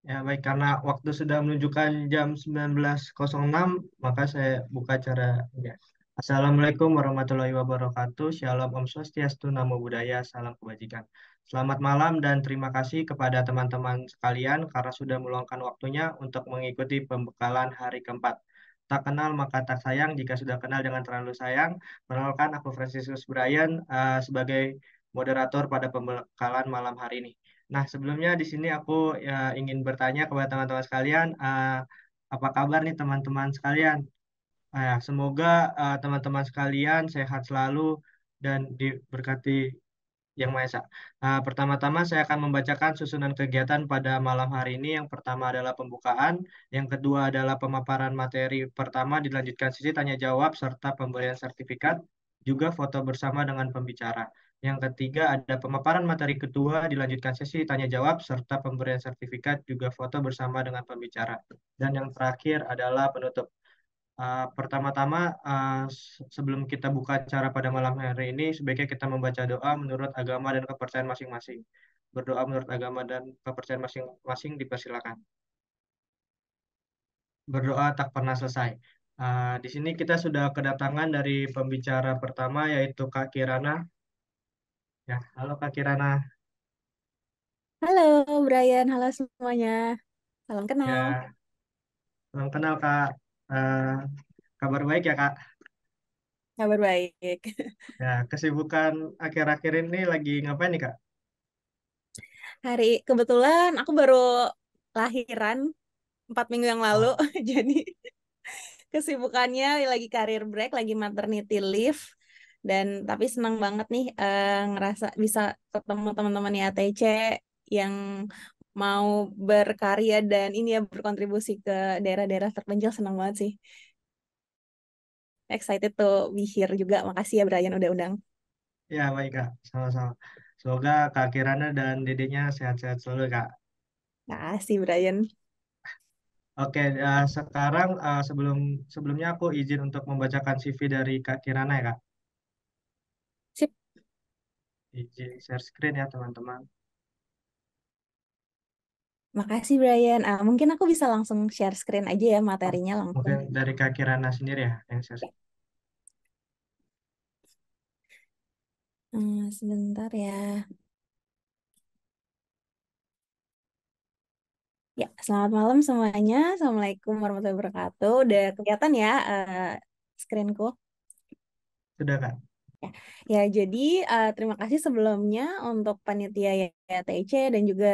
Ya, baik, karena waktu sudah menunjukkan jam 19.06, maka saya buka acara ini. Assalamualaikum warahmatullahi wabarakatuh. Shalom Om Swastiastu, Namo Buddhaya, Salam Kebajikan. Selamat malam dan terima kasih kepada teman-teman sekalian karena sudah meluangkan waktunya untuk mengikuti pembekalan hari keempat. Tak kenal maka tak sayang, jika sudah kenal jangan terlalu sayang. Perkenalkan, aku Franciscus Brian sebagai moderator pada pembekalan malam hari ini. Nah, sebelumnya di sini aku ingin bertanya kepada teman-teman sekalian, apa kabar nih teman-teman sekalian? Semoga teman-teman sekalian sehat selalu dan diberkati Yang Maha Esa. Pertama-tama saya akan membacakan susunan kegiatan pada malam hari ini. Yang pertama adalah pembukaan, yang kedua adalah pemaparan materi pertama, dilanjutkan sesi tanya jawab serta pemberian sertifikat, juga foto bersama dengan pembicara. Yang ketiga ada pemaparan materi kedua, dilanjutkan sesi tanya jawab serta pemberian sertifikat, juga foto bersama dengan pembicara. Dan yang terakhir adalah penutup. Pertama-tama, sebelum kita buka acara pada malam hari ini, sebaiknya kita membaca doa menurut agama dan kepercayaan masing-masing. Berdoa menurut agama dan kepercayaan masing-masing dipersilakan. Berdoa tak pernah selesai. Di sini kita sudah kedatangan dari pembicara pertama, yaitu Kak Kirana. Ya, halo Kak Kirana. Halo Brian, halo semuanya. Salam kenal. Ya, salam kenal Kak. Eh, Kabar baik ya Kak. Kabar baik. Ya, kesibukan akhir-akhir ini lagi ngapain nih Kak? Kebetulan aku baru lahiran 4 minggu yang lalu, Oh, jadi kesibukannya lagi career break, lagi maternity leave, dan tapi senang banget nih ngerasa bisa ketemu teman-teman IATC yang mau berkarya dan ini ya berkontribusi ke daerah-daerah terpencil, senang banget sih. Excited to be here juga. Makasih ya Brian udah undang. ya baik Kak, sama-sama. Semoga Kak Kirana dan dedenya sehat-sehat selalu Kak. Makasih Brian. Oke, sekarang sebelumnya aku izin untuk membacakan CV dari Kak Kirana ya Kak. Sip. Izin share screen ya teman-teman. Makasih Brian. Mungkin aku bisa langsung share screen aja ya Oh, materinya langsung. mungkin dari Kak Kirana sendiri ya yang share. Ya. Sebentar ya. Ya, selamat malam semuanya. Assalamualaikum warahmatullahi wabarakatuh. Udah kelihatan ya screenku. Sudah Kak. Ya, ya jadi terima kasih sebelumnya untuk panitia YTC dan juga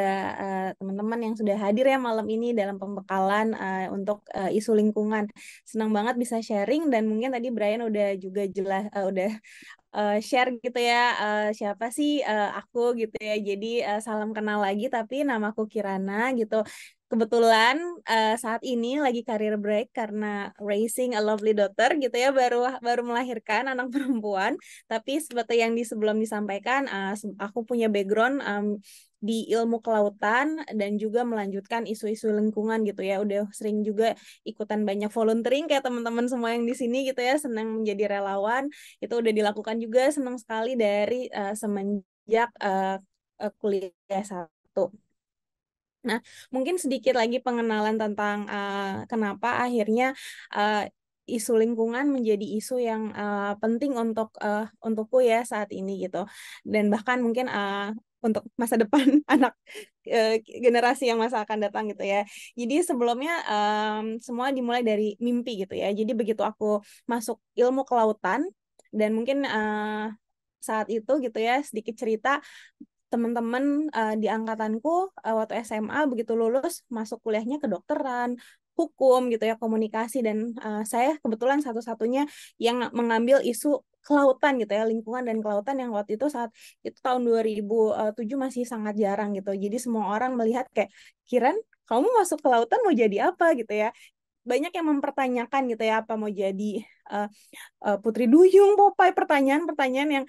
teman-teman yang sudah hadir ya malam ini dalam pembekalan untuk isu lingkungan. Senang banget bisa sharing dan mungkin tadi Brian udah juga jelas udah share gitu ya siapa sih aku gitu ya. Jadi salam kenal lagi tapi namaku Kirana gitu. Kebetulan saat ini lagi career break karena raising a lovely daughter gitu ya baru baru melahirkan anak perempuan. Tapi seperti yang sebelum disampaikan aku punya background di ilmu kelautan dan juga melanjutkan isu-isu lingkungan gitu ya. Udah sering juga ikutan banyak volunteering kayak teman-teman semua yang di sini gitu ya, senang menjadi relawan itu udah dilakukan juga senang sekali dari semenjak kuliah satu. Nah, mungkin sedikit lagi pengenalan tentang kenapa akhirnya uh, isu lingkungan menjadi isu yang penting untukku ya saat ini gitu. Dan bahkan mungkin untuk masa depan anak uh, generasi yang masa akan datang gitu ya. Jadi sebelumnya semua dimulai dari mimpi gitu ya. Jadi begitu aku masuk ilmu kelautan dan mungkin saat itu gitu ya sedikit cerita teman-teman di angkatanku waktu SMA begitu lulus masuk kuliahnya kedokteran, hukum gitu ya, komunikasi dan saya kebetulan satu-satunya yang mengambil isu kelautan gitu ya, lingkungan dan kelautan yang waktu itu saat itu tahun 2007 masih sangat jarang gitu. Jadi semua orang melihat kayak Kiran, kamu masuk kelautan mau jadi apa gitu ya. Banyak yang mempertanyakan gitu ya apa mau jadi uh, Putri Duyung, Popeye, pertanyaan-pertanyaan yang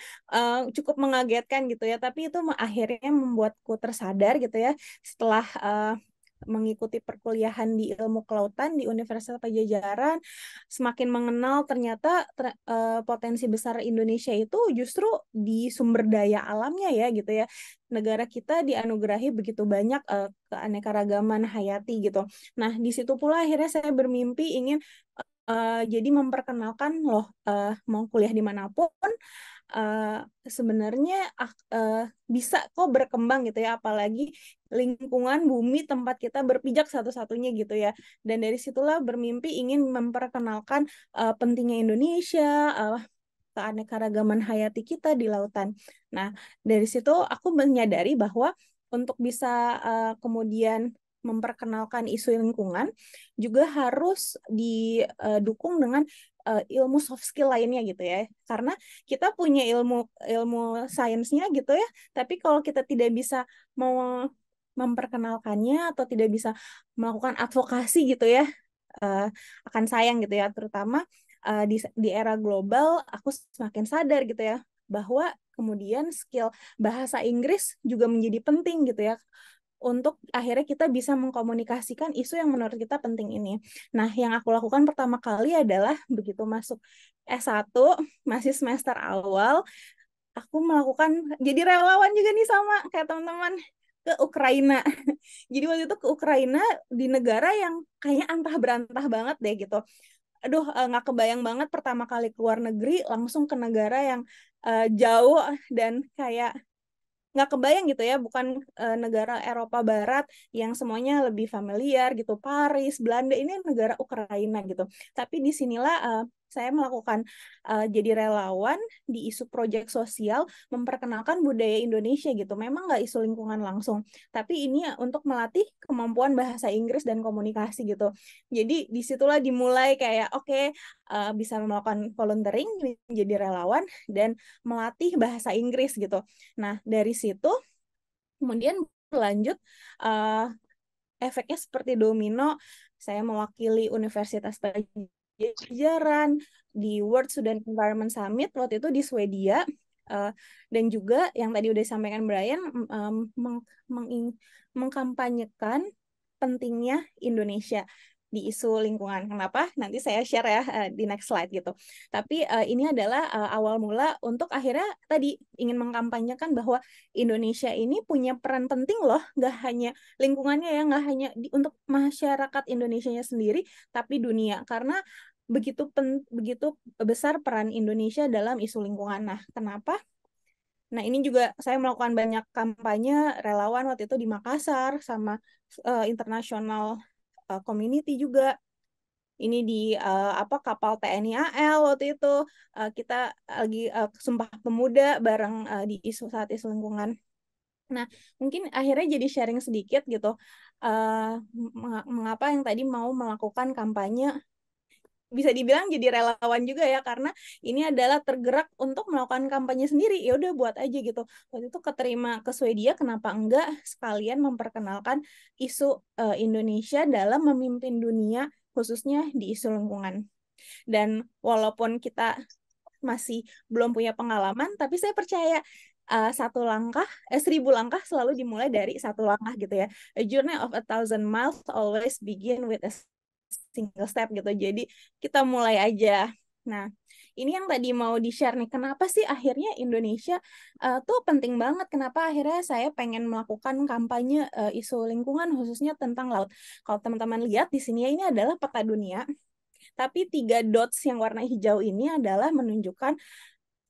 cukup mengagetkan gitu ya. Tapi itu akhirnya membuatku tersadar gitu ya setelah mengikuti perkuliahan di ilmu kelautan di Universitas Pajajaran, semakin mengenal ternyata potensi besar Indonesia itu justru di sumber daya alamnya ya gitu ya. Negara kita dianugerahi begitu banyak keanekaragaman hayati gitu. Nah, di situ pula akhirnya saya bermimpi ingin jadi memperkenalkan loh mau kuliah dimanapun sebenarnya bisa kok berkembang gitu ya, apalagi lingkungan bumi tempat kita berpijak satu-satunya gitu ya. Dan dari situlah bermimpi ingin memperkenalkan pentingnya Indonesia, keanekaragaman hayati kita di lautan. Nah, dari situ aku menyadari bahwa untuk bisa kemudian memperkenalkan isu lingkungan juga harus didukung dengan ilmu soft skill lainnya gitu ya. Karena kita punya ilmu ilmu sainsnya gitu ya, tapi kalau kita tidak bisa mau memperkenalkannya atau tidak bisa melakukan advokasi gitu ya, uh, akan sayang gitu ya, terutama di era global aku semakin sadar gitu ya bahwa kemudian skill bahasa Inggris juga menjadi penting gitu ya untuk akhirnya kita bisa mengkomunikasikan isu yang menurut kita penting ini. Nah, yang aku lakukan pertama kali adalah begitu masuk S1, masih semester awal, aku melakukan jadi relawan juga nih sama kayak teman-teman ke Ukraina. Jadi waktu itu ke Ukraina di negara yang kayaknya antah berantah banget deh gitu. Aduh, nggak kebayang banget pertama kali keluar negeri langsung ke negara yang jauh dan kayak nggak kebayang gitu ya, bukan negara Eropa Barat yang semuanya lebih familiar gitu, Paris, Belanda, ini negara Ukraina gitu. Tapi disinilah saya melakukan jadi relawan di isu proyek sosial, memperkenalkan budaya Indonesia gitu. Memang nggak isu lingkungan langsung, tapi ini untuk melatih kemampuan bahasa Inggris dan komunikasi gitu. Jadi disitulah dimulai kayak oke, bisa melakukan volunteering, menjadi relawan dan melatih bahasa Inggris gitu. Nah, dari situ kemudian berlanjut uh, efeknya seperti domino. Saya mewakili Universitas Pajajaran di World Student Environment Summit waktu itu di Swedia. Dan juga yang tadi udah disampaikan Brian, mengkampanyekan pentingnya Indonesia di isu lingkungan. Kenapa? Nanti saya share ya di next slide gitu. Tapi ini adalah awal mula untuk akhirnya tadi ingin mengkampanyekan bahwa Indonesia ini punya peran penting loh, nggak hanya lingkungannya ya, nggak hanya untuk masyarakat Indonesianya sendiri, tapi dunia. Karena begitu besar peran Indonesia dalam isu lingkungan. Nah, kenapa? Nah, ini juga saya melakukan banyak kampanye relawan waktu itu di Makassar sama internasional community juga. Ini di kapal TNI AL waktu itu kita lagi Sumpah Pemuda bareng di saat isu lingkungan. Nah, mungkin akhirnya jadi sharing sedikit gitu. Mengapa yang tadi mau melakukan kampanye bisa dibilang jadi relawan juga ya, karena ini adalah tergerak untuk melakukan kampanye sendiri. Ya udah buat aja gitu. Waktu itu keterima ke Swedia, kenapa enggak sekalian memperkenalkan isu Indonesia dalam memimpin dunia khususnya di isu lingkungan. Dan walaupun kita masih belum punya pengalaman, tapi saya percaya satu langkah, 1.000 langkah selalu dimulai dari satu langkah gitu ya. A journey of 1,000 miles always begin with a single step gitu. Jadi kita mulai aja. Nah, ini yang tadi mau di-share nih. Kenapa sih akhirnya Indonesia tuh penting banget? Kenapa akhirnya saya pengen melakukan kampanye isu lingkungan khususnya tentang laut? Kalau teman-teman lihat di sini ya, ini adalah peta dunia. Tapi 3 dots yang warna hijau ini adalah menunjukkan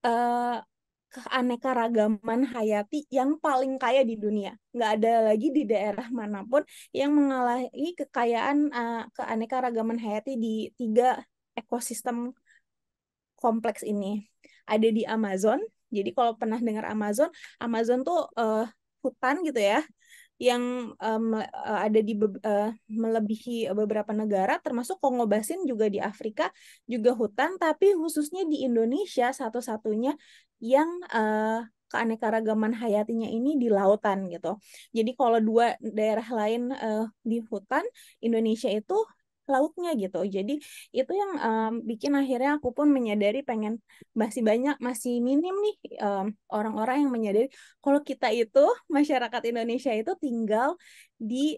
uh, keanekaragaman hayati yang paling kaya di dunia. Nggak ada lagi di daerah manapun yang mengalami kekayaan keanekaragaman hayati di 3 ekosistem kompleks ini. Ada di Amazon. Jadi kalau pernah dengar Amazon, Amazon tuh hutan gitu ya, yang ada di melebihi beberapa negara, termasuk Kongo Basin juga di Afrika, juga hutan, tapi khususnya di Indonesia satu-satunya yang keanekaragaman hayatinya ini di lautan gitu. Jadi kalau 2 daerah lain di hutan, Indonesia itu lautnya gitu. Jadi itu yang bikin akhirnya aku pun menyadari pengen masih minim nih orang-orang yang menyadari kalau kita itu masyarakat Indonesia itu tinggal di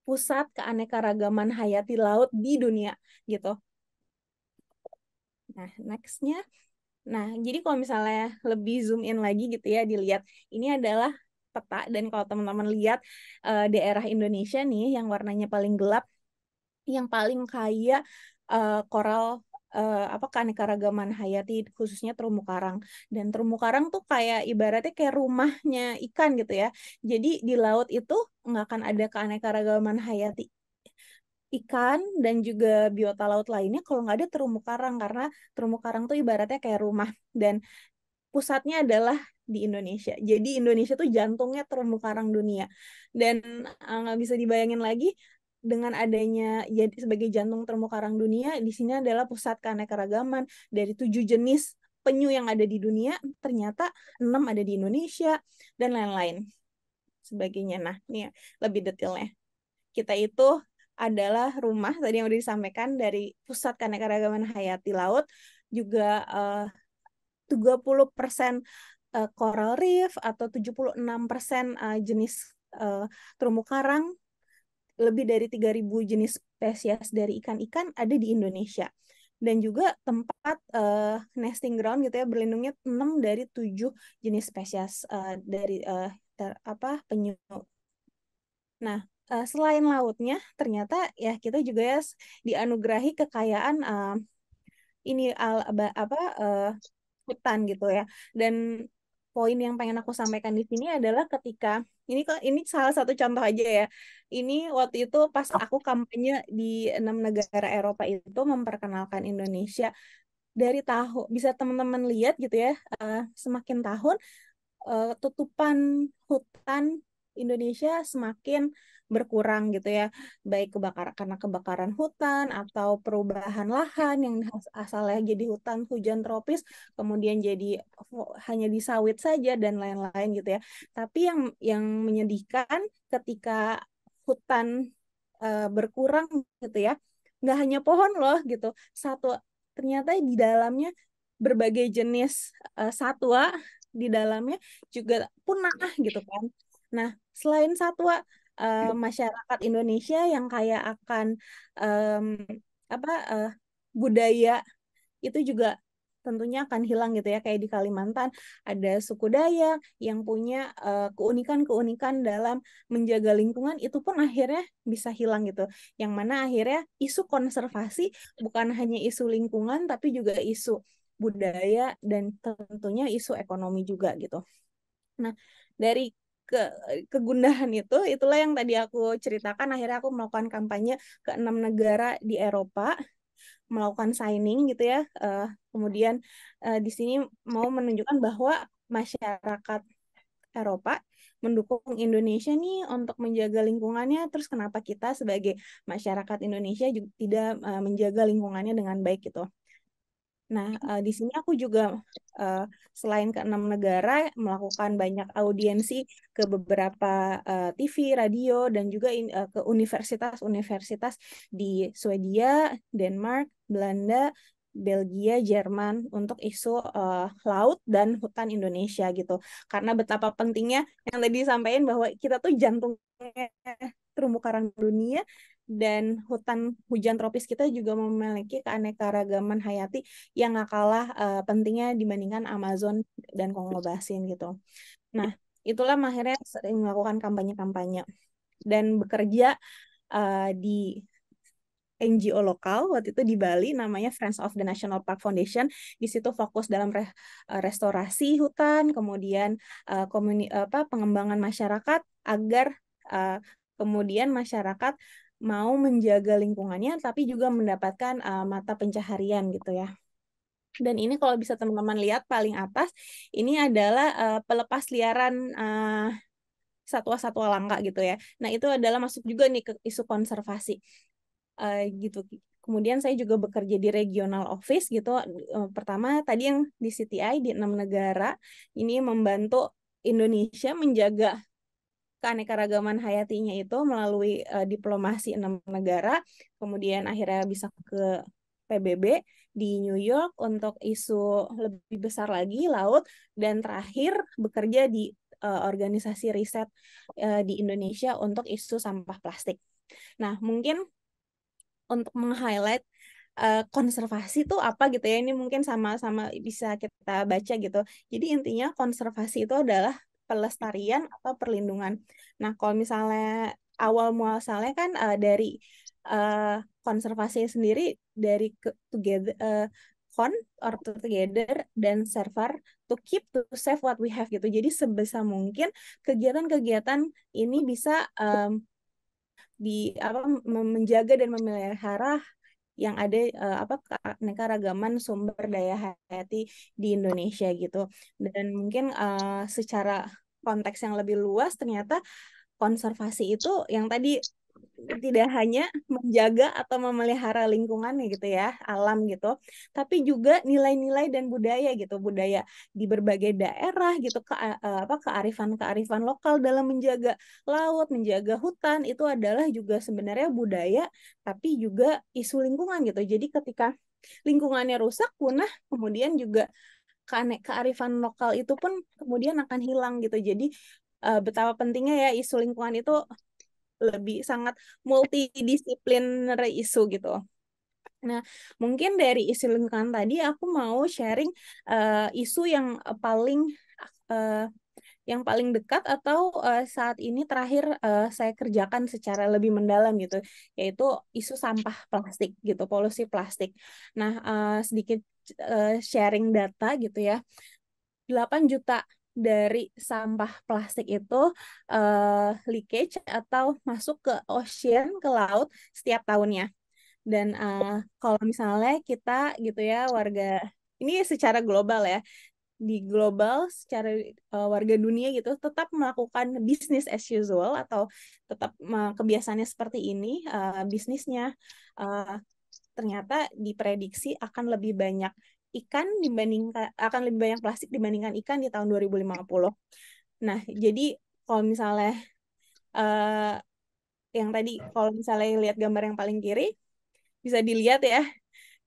pusat keanekaragaman hayati laut di dunia gitu. Nah, nextnya. Nah, jadi kalau misalnya lebih zoom in lagi gitu ya, dilihat ini adalah peta, dan kalau teman-teman lihat daerah Indonesia nih yang warnanya paling gelap, yang paling kaya koral apa keanekaragaman hayati, khususnya terumbu karang. Dan terumbu karang tuh kayak ibaratnya kayak rumahnya ikan gitu ya. Jadi di laut itu nggak akan ada keanekaragaman hayati ikan dan juga biota laut lainnya kalau nggak ada terumbu karang, karena terumbu karang tuh ibaratnya kayak rumah, dan pusatnya adalah di Indonesia. Jadi Indonesia tuh jantungnya terumbu karang dunia. Dan nggak bisa dibayangin lagi dengan adanya jadi sebagai jantung terumbu karang dunia, di sini adalah pusat keanekaragaman. Dari 7 jenis penyu yang ada di dunia, ternyata 6 ada di Indonesia dan lain-lain sebagainya. Nah, ini ya, lebih detailnya. Kita itu adalah rumah tadi yang udah disampaikan dari pusat keanekaragaman hayati laut, juga 30% coral reef atau 76% jenis eh, terumbu karang, lebih dari 3.000 jenis spesies dari ikan-ikan ada di Indonesia. Dan juga tempat nesting ground gitu ya, berlindungnya 6 dari 7 jenis spesies dari penyu. Nah, selain lautnya, ternyata ya kita juga ya dianugerahi kekayaan ini hutan gitu ya. Dan poin yang pengen aku sampaikan di sini adalah ketika ini salah satu contoh aja ya. Ini waktu itu pas aku kampanye di 6 negara Eropa itu memperkenalkan Indonesia, dari tahun bisa teman-teman lihat gitu ya, semakin tahun tutupan hutan Indonesia semakin berkurang gitu ya, baik karena kebakaran hutan atau perubahan lahan yang asalnya jadi hutan hujan tropis kemudian jadi hanya di sawit saja dan lain-lain gitu ya. Tapi yang menyedihkan ketika hutan berkurang gitu ya, nggak hanya pohon loh gitu, satu ternyata di dalamnya berbagai jenis satwa di dalamnya juga punah gitu kan. Nah, selain satwa, masyarakat Indonesia yang kaya akan em, apa budaya itu juga tentunya akan hilang gitu ya. Kayak di Kalimantan ada suku Dayak yang punya keunikan-keunikan dalam menjaga lingkungan, itu pun akhirnya bisa hilang gitu. Yang mana akhirnya isu konservasi bukan hanya isu lingkungan tapi juga isu budaya dan tentunya isu ekonomi juga gitu. Nah, dari ke kegundahan itulah yang tadi aku ceritakan, akhirnya aku melakukan kampanye ke 6 negara di Eropa, melakukan signing gitu ya. Kemudian di sini mau menunjukkan bahwa masyarakat Eropa mendukung Indonesia nih untuk menjaga lingkungannya. Terus kenapa kita sebagai masyarakat Indonesia juga tidak menjaga lingkungannya dengan baik gitu. Nah, di sini aku juga uh, selain ke 6 negara melakukan banyak audiensi ke beberapa TV, radio, dan juga ke universitas-universitas di Swedia, Denmark, Belanda, Belgia, Jerman untuk isu laut dan hutan Indonesia gitu. Karena betapa pentingnya yang tadi disampaikan bahwa kita tuh jantungnya terumbu karang dunia, dan hutan hujan tropis kita juga memiliki keanekaragaman hayati yang nggak kalah pentingnya dibandingkan Amazon dan Kongo Basin gitu. Nah, itulah akhirnya sering melakukan kampanye-kampanye dan bekerja di NGO lokal waktu itu di Bali, namanya Friends of the National Park Foundation. Di situ fokus dalam restorasi hutan, kemudian pengembangan masyarakat agar kemudian masyarakat mau menjaga lingkungannya tapi juga mendapatkan mata pencaharian gitu ya. Dan ini kalau bisa teman-teman lihat paling atas, ini adalah pelepas liaran satwa-satwa langka gitu ya. Nah, itu adalah masuk juga nih ke isu konservasi gitu. Kemudian saya juga bekerja di regional office gitu. Pertama tadi yang di CTI di 6 negara ini membantu Indonesia menjaga keanekaragaman hayatinya itu melalui diplomasi 6 negara. Kemudian akhirnya bisa ke PBB di New York untuk isu lebih besar lagi laut, dan terakhir bekerja di organisasi riset di Indonesia untuk isu sampah plastik. Nah, mungkin untuk meng-highlight konservasi itu apa gitu ya. Ini mungkin sama-sama bisa kita baca gitu. Jadi intinya konservasi itu adalah pelestarian atau perlindungan. Nah, kalau misalnya awal muasalnya kan dari eh, konservasi sendiri dari together con or together dan server to keep to save what we have gitu. Jadi sebisa mungkin kegiatan-kegiatan ini bisa di apa menjaga dan memelihara yang ada apa keanekaragaman sumber daya hayati di Indonesia gitu. Dan mungkin secara konteks yang lebih luas ternyata konservasi itu yang tadi tidak hanya menjaga atau memelihara lingkungan ya gitu ya, alam gitu, tapi juga nilai-nilai dan budaya gitu, budaya di berbagai daerah gitu, apa kearifan-kearifan lokal dalam menjaga laut, menjaga hutan itu adalah juga sebenarnya budaya, tapi juga isu lingkungan gitu. Jadi ketika lingkungannya rusak, punah, kemudian juga kearifan lokal itu pun kemudian akan hilang gitu. Jadi betapa pentingnya ya isu lingkungan itu lebih sangat multidisipliner isu gitu. Nah, mungkin dari isu lingkungan tadi aku mau sharing isu uh, yang paling dekat atau saat ini terakhir saya kerjakan secara lebih mendalam gitu, yaitu isu sampah plastik gitu, polusi plastik. Nah, sedikit sharing data gitu ya. 8 juta dari sampah plastik itu leakage atau masuk ke ocean, ke laut setiap tahunnya. Dan kalau misalnya kita gitu ya warga ini secara global ya, di global secara warga dunia gitu tetap melakukan business as usual atau tetap kebiasaannya seperti ini bisnisnya uh, ternyata diprediksi akan lebih banyak ikan dibandingkan akan lebih banyak plastik dibandingkan ikan di tahun 2050. Nah, jadi kalau misalnya uh, yang tadi kalau misalnya lihat gambar yang paling kiri bisa dilihat ya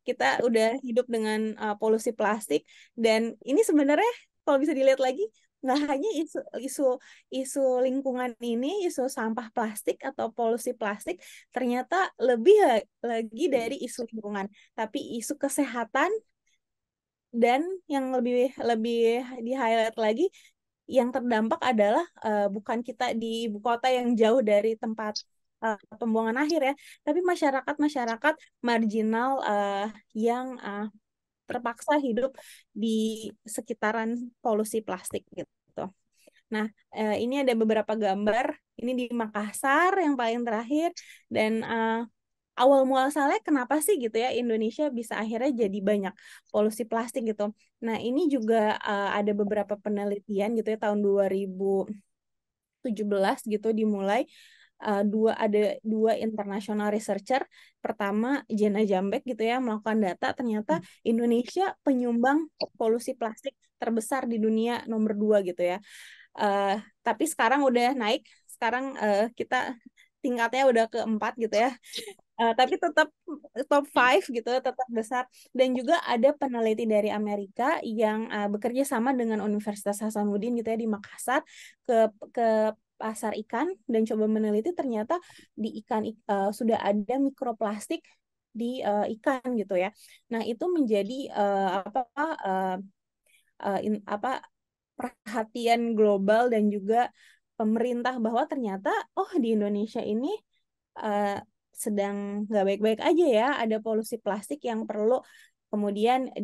kita udah hidup dengan polusi plastik dan ini sebenarnya kalau bisa dilihat lagi nggak hanya isu isu isu lingkungan ini isu sampah plastik atau polusi plastik ternyata lebih lagi dari isu lingkungan tapi isu kesehatan dan yang lebih lebih di highlight lagi yang terdampak adalah bukan kita di ibu kota yang jauh dari tempat pembuangan akhir ya, tapi masyarakat-masyarakat marginal yang terpaksa hidup di sekitaran polusi plastik gitu. Nah, ini ada beberapa gambar. Ini di Makassar yang paling terakhir dan awal muasalnya kenapa sih gitu ya Indonesia bisa akhirnya jadi banyak polusi plastik gitu. Nah, ini juga ada beberapa penelitian gitu ya tahun 2017 gitu dimulai ada dua international researcher. Pertama Jena Jambek gitu ya melakukan data ternyata Indonesia penyumbang polusi plastik terbesar di dunia nomor 2 gitu ya. Uh, tapi sekarang udah naik. Sekarang kita tingkatnya udah keempat gitu ya. Tapi tetap top 5 gitu, tetap besar. Dan juga ada peneliti dari Amerika yang bekerja sama dengan Universitas Hasanuddin gitu ya di Makassar ke pasar ikan dan coba meneliti ternyata di ikan sudah ada mikroplastik di ikan gitu ya. Nah, itu menjadi uh, apa perhatian global dan juga pemerintah bahwa ternyata oh di Indonesia ini uh, sedang nggak baik-baik aja ya, ada polusi plastik yang perlu kemudian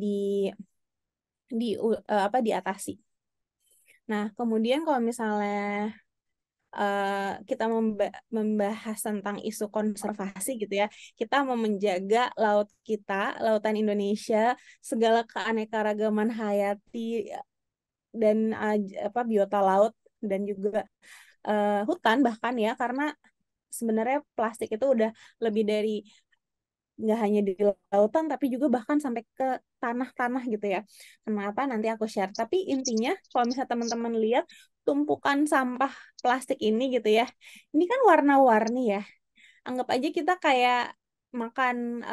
apa diatasi. Nah, kemudian kalau misalnya kita membahas tentang isu konservasi gitu ya, kita mau menjaga laut kita, lautan Indonesia, segala keanekaragaman hayati dan apa biota laut dan juga hutan bahkan ya karena sebenarnya plastik itu udah lebih dari nggak hanya di lautan tapi juga bahkan sampai ke tanah-tanah gitu ya. Kenapa nanti aku share. Tapi intinya kalau misalnya teman-teman lihat tumpukan sampah plastik ini gitu ya. Ini kan warna-warni ya. Anggap aja kita kayak makan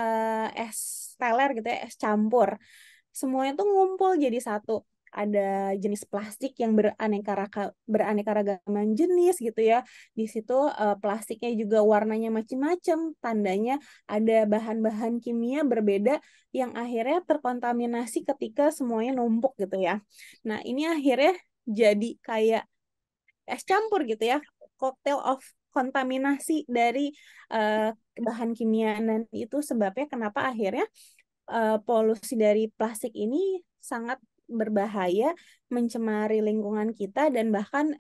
es teler gitu ya, es campur. Semuanya tuh ngumpul jadi satu. ada jenis plastik yang beraneka ragaman jenis gitu ya. Di situ plastiknya juga warnanya macam-macam, tandanya ada bahan-bahan kimia berbeda yang akhirnya terkontaminasi ketika semuanya numpuk gitu ya. Nah, ini akhirnya jadi kayak es campur gitu ya, cocktail of kontaminasi dari bahan kimia, dan itu sebabnya kenapa akhirnya polusi dari plastik ini sangat berbahaya, mencemari lingkungan kita, dan bahkan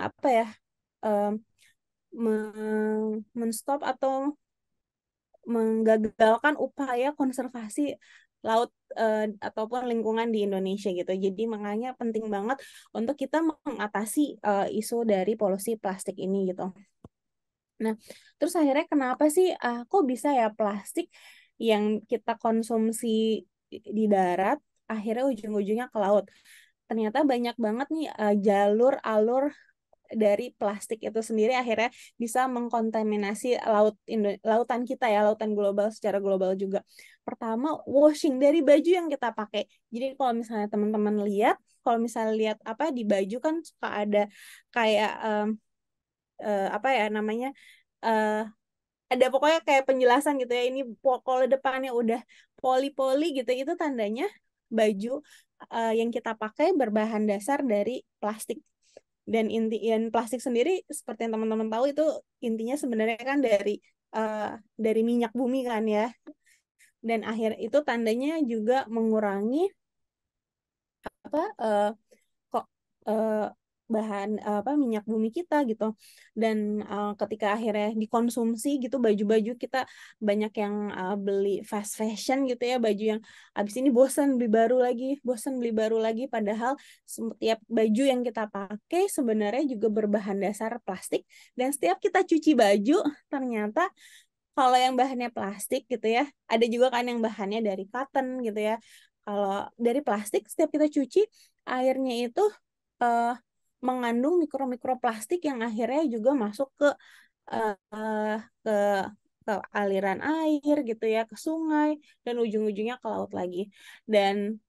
apa ya, eh, menstop atau menggagalkan upaya konservasi laut ataupun lingkungan di Indonesia gitu. Jadi makanya penting banget untuk kita mengatasi isu dari polusi plastik ini gitu. Nah, terus akhirnya kenapa sih kok bisa ya plastik yang kita konsumsi di darat akhirnya ujung-ujungnya ke laut? Ternyata banyak banget nih jalur alur dari plastik itu sendiri akhirnya bisa mengkontaminasi lautan kita ya, lautan global secara global juga. Pertama, washing dari baju yang kita pakai. Jadi kalau misalnya teman-teman lihat, kalau misalnya lihat apa di baju kan suka ada kayak apa ya namanya, eh, ada pokoknya kayak penjelasan gitu ya, ini kalau depannya udah poli-poli gitu, itu tandanya baju yang kita pakai berbahan dasar dari plastik. Dan plastik sendiri seperti yang teman-teman tahu itu intinya sebenarnya kan uh, dari minyak bumi kan ya. Dan akhir itu tandanya juga mengurangi apa kok bahan apa minyak bumi kita gitu. Dan ketika akhirnya dikonsumsi gitu baju-baju kita, banyak yang beli fast fashion gitu ya, baju yang abis ini bosan beli baru lagi, bosan beli baru lagi, padahal setiap baju yang kita pakai sebenarnya juga berbahan dasar plastik. Dan setiap kita cuci baju ternyata kalau yang bahannya plastik gitu ya, ada juga kan yang bahannya dari cotton gitu ya. Kalau dari plastik, setiap kita cuci, airnya itu eh, mengandung mikroplastik yang akhirnya juga masuk ke ke aliran air gitu ya, ke sungai, dan ujung-ujungnya ke laut lagi. Dan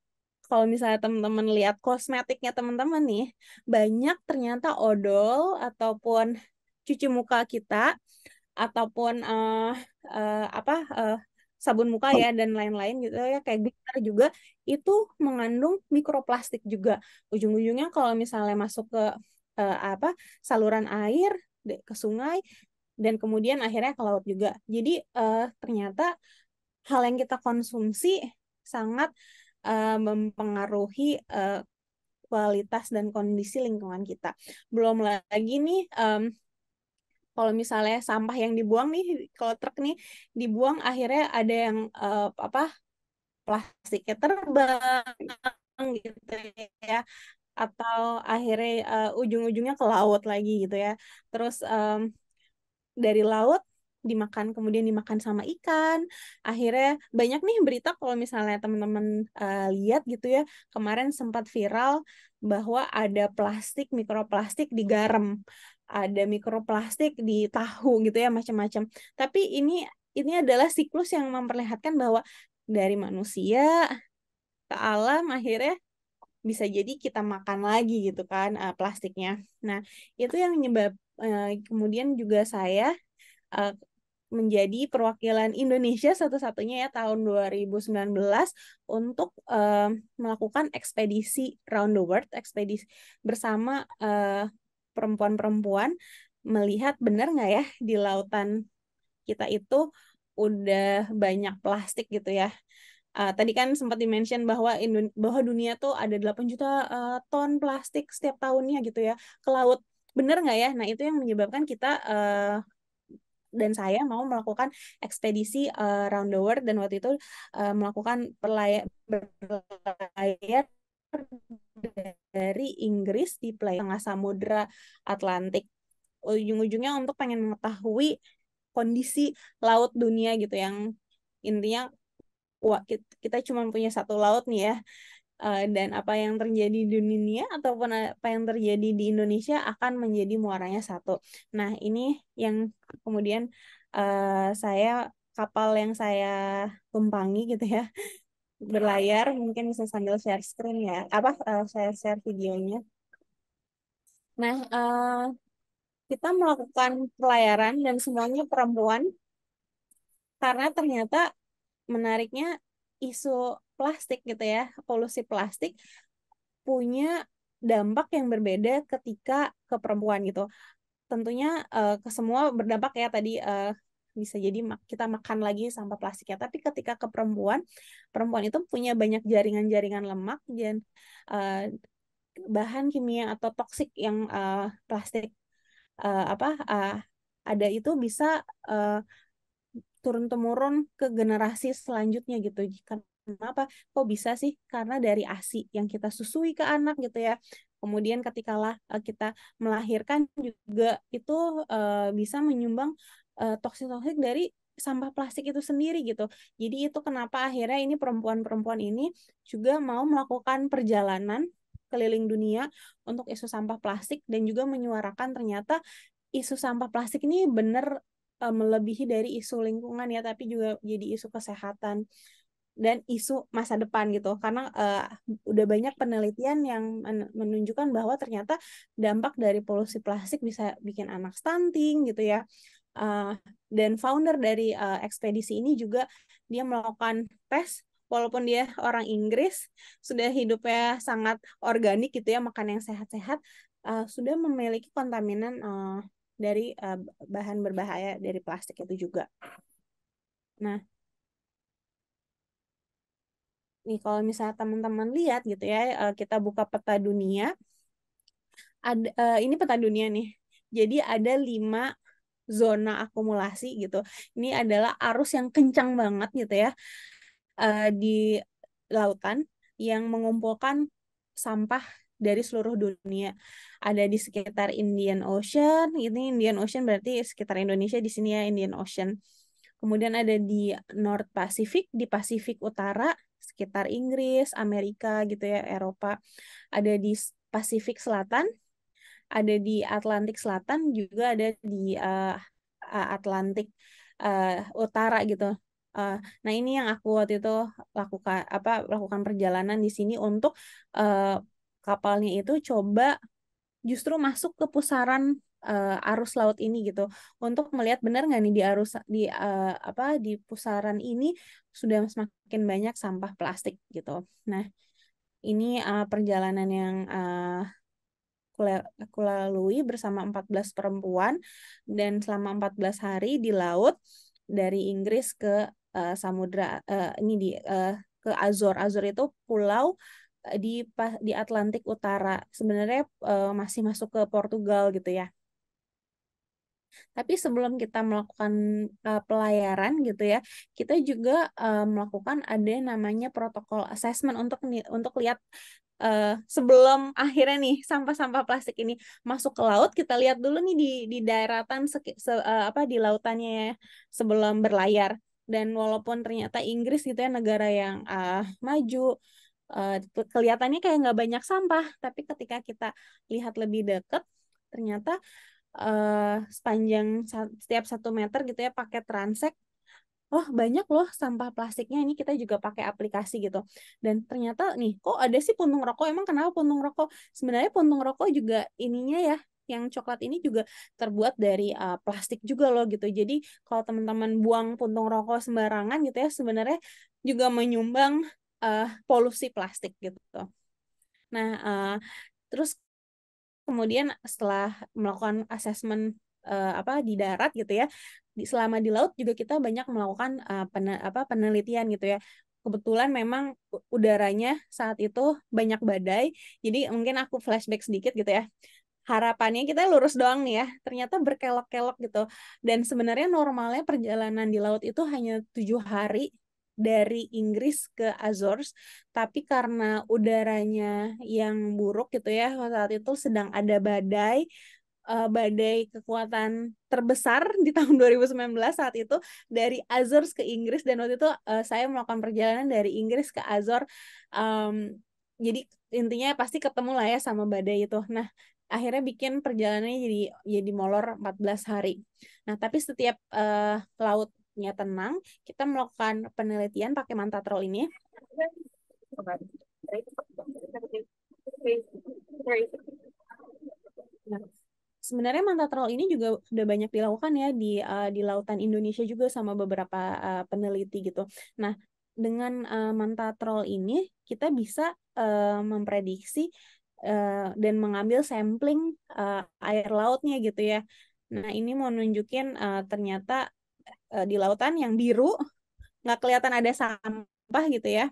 kalau misalnya teman-teman lihat kosmetiknya teman-teman nih, banyak ternyata odol ataupun cuci muka kita ataupun apa sabun muka ya dan lain-lain gitu ya, kayak glitter juga itu mengandung mikroplastik juga. Ujung-ujungnya kalau misalnya masuk ke apa saluran air, ke sungai, dan kemudian akhirnya ke laut juga. Jadi ternyata hal yang kita konsumsi sangat mempengaruhi kualitas dan kondisi lingkungan kita. Belum lagi nih kalau misalnya sampah yang dibuang nih, kalau truk nih dibuang, akhirnya ada yang apa plastiknya terbang gitu ya, atau akhirnya ujung-ujungnya ke laut lagi gitu ya. Terus dari laut dimakan, kemudian dimakan sama ikan. Akhirnya banyak nih berita kalau misalnya teman-teman lihat gitu ya, kemarin sempat viral bahwa ada mikroplastik di garam, ada mikroplastik di tahu gitu ya, macam-macam. Tapi ini adalah siklus yang memperlihatkan bahwa dari manusia ke alam akhirnya bisa jadi kita makan lagi gitu kan plastiknya. Nah, itu yang menyebab kemudian juga saya uh, menjadi perwakilan Indonesia satu-satunya ya tahun 2019 untuk melakukan ekspedisi round the world, ekspedisi bersama perempuan-perempuan, melihat benar nggak ya di lautan kita itu udah banyak plastik gitu ya. Tadi kan sempat dimention bahwa dunia tuh ada 8 juta ton plastik setiap tahunnya gitu ya ke laut. Bener nggak ya? Nah, itu yang menyebabkan kita dan saya mau melakukan ekspedisi round the world, dan waktu itu melakukan berlayar dari Inggris di tengah Samudra Atlantik. Ujung-ujungnya untuk pengen mengetahui kondisi laut dunia gitu, yang intinya wah, kita cuma punya satu laut nih ya. Dan apa yang terjadi di dunia ataupun apa yang terjadi di Indonesia akan menjadi muaranya satu. Nah, ini yang kemudian saya kapal yang saya tumpangi gitu ya. berlayar, mungkin bisa sambil share screen ya. Apa saya share videonya. Nah, kita melakukan pelayaran dan semuanya perempuan karena ternyata menariknya isu plastik gitu ya, polusi plastik punya dampak yang berbeda ketika ke perempuan gitu. Tentunya ke semua berdampak ya tadi bisa jadi kita makan lagi sampah plastiknya. Tapi ketika ke perempuan, perempuan itu punya banyak jaringan-jaringan lemak dan uh, bahan kimia atau toksik yang plastik apa ada itu bisa uh, turun temurun ke generasi selanjutnya gitu. Kenapa? Kok bisa sih? Karena dari ASI yang kita susui ke anak gitu ya. Kemudian ketikalah kita melahirkan juga itu bisa menyumbang toksik-toksik dari sampah plastik itu sendiri gitu. Jadi itu kenapa akhirnya ini perempuan-perempuan ini juga mau melakukan perjalanan keliling dunia untuk isu sampah plastik dan juga menyuarakan ternyata isu sampah plastik ini benar melebihi dari isu lingkungan ya, tapi juga jadi isu kesehatan dan isu masa depan gitu. Karena udah banyak penelitian yang menunjukkan bahwa ternyata dampak dari polusi plastik bisa bikin anak stunting gitu ya. Dan founder dari ekspedisi ini juga dia melakukan tes walaupun dia orang Inggris, sudah hidupnya sangat organik gitu ya, makan yang sehat-sehat, sudah memiliki kontaminan dari bahan berbahaya dari plastik itu juga. Nah, nih kalau misalnya teman-teman lihat gitu ya, kita buka peta dunia, ada ini peta dunia nih. Jadi ada 5 zona akumulasi gitu. Ini adalah arus yang kencang banget gitu ya di lautan yang mengumpulkan sampah dari seluruh dunia. Ada di sekitar Indian Ocean, ini Indian Ocean berarti sekitar Indonesia di sini ya Indian Ocean. Kemudian ada di North Pacific, di Pasifik Utara, sekitar Inggris, Amerika gitu ya, Eropa. Ada di Pasifik Selatan, ada di Atlantik Selatan, juga ada di Atlantik Utara gitu. Nah ini yang aku waktu itu lakukan perjalanan di sini untuk kapalnya itu coba justru masuk ke pusaran arus laut ini gitu untuk melihat benar nggak nih di arus di pusaran ini sudah semakin banyak sampah plastik gitu. Nah ini perjalanan yang aku lalui bersama 14 perempuan dan selama 14 hari di laut dari Inggris ke samudra ini ke Azor. Azor itu pulau di Atlantik Utara. Sebenarnya masih masuk ke Portugal gitu ya. Tapi sebelum kita melakukan pelayaran gitu ya, kita juga melakukan ada namanya protokol assessment untuk lihat sebelum akhirnya nih sampah-sampah plastik ini masuk ke laut, kita lihat dulu nih di daratan di lautannya ya, sebelum berlayar. Dan walaupun ternyata Inggris gitu ya negara yang maju, uh, kelihatannya kayak nggak banyak sampah, tapi ketika kita lihat lebih dekat, ternyata sepanjang setiap 1 meter gitu ya pakai transek, oh banyak loh sampah plastiknya. Ini kita juga pakai aplikasi gitu. Dan ternyata nih, kok ada sih puntung rokok? Emang kenapa puntung rokok? Sebenarnya puntung rokok juga ininya ya, yang coklat ini juga terbuat dari plastik juga loh gitu. Jadi kalau teman-teman buang puntung rokok sembarangan gitu ya, sebenarnya juga menyumbang polusi plastik gitu. Nah, terus kemudian setelah melakukan asesmen di darat gitu ya, selama di laut juga kita banyak melakukan penelitian gitu ya. Kebetulan memang udaranya saat itu banyak badai, jadi mungkin aku flashback sedikit gitu ya. Harapannya kita lurus doang nih ya, ternyata berkelok-kelok gitu. Dan sebenarnya normalnya perjalanan di laut itu hanya 7 hari dari Inggris ke Azores, tapi karena udaranya yang buruk gitu ya, saat itu sedang ada badai kekuatan terbesar di tahun 2019 saat itu dari Azores ke Inggris, dan waktu itu saya melakukan perjalanan dari Inggris ke Azores. Jadi intinya pasti ketemu lah ya sama badai itu. Nah, akhirnya bikin perjalanannya jadi molor 14 hari. Nah, tapi setiap lautnya tenang, kita melakukan penelitian pakai Mantatrol ini. Nah, sebenarnya manta trawl ini juga sudah banyak dilakukan ya di lautan Indonesia juga sama beberapa peneliti gitu. Nah, dengan manta trawl ini kita bisa memprediksi dan mengambil sampling air lautnya gitu ya. Nah, ini mau nunjukin ternyata di lautan yang biru nggak kelihatan ada sampah gitu ya.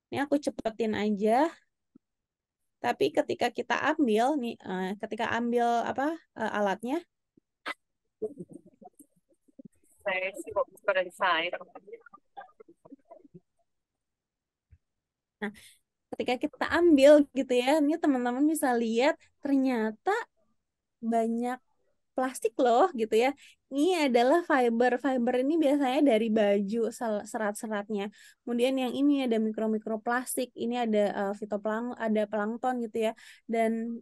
Ini aku cepetin aja. Tapi ketika kita ambil nih, ketika ambil apa alatnya, nah ketika kita ambil gitu ya, ini teman-teman bisa lihat ternyata banyak plastik loh gitu ya. Ini adalah fiber ini biasanya dari baju serat-seratnya. Kemudian yang ini ada mikroplastik, ini ada ada plankton gitu ya. Dan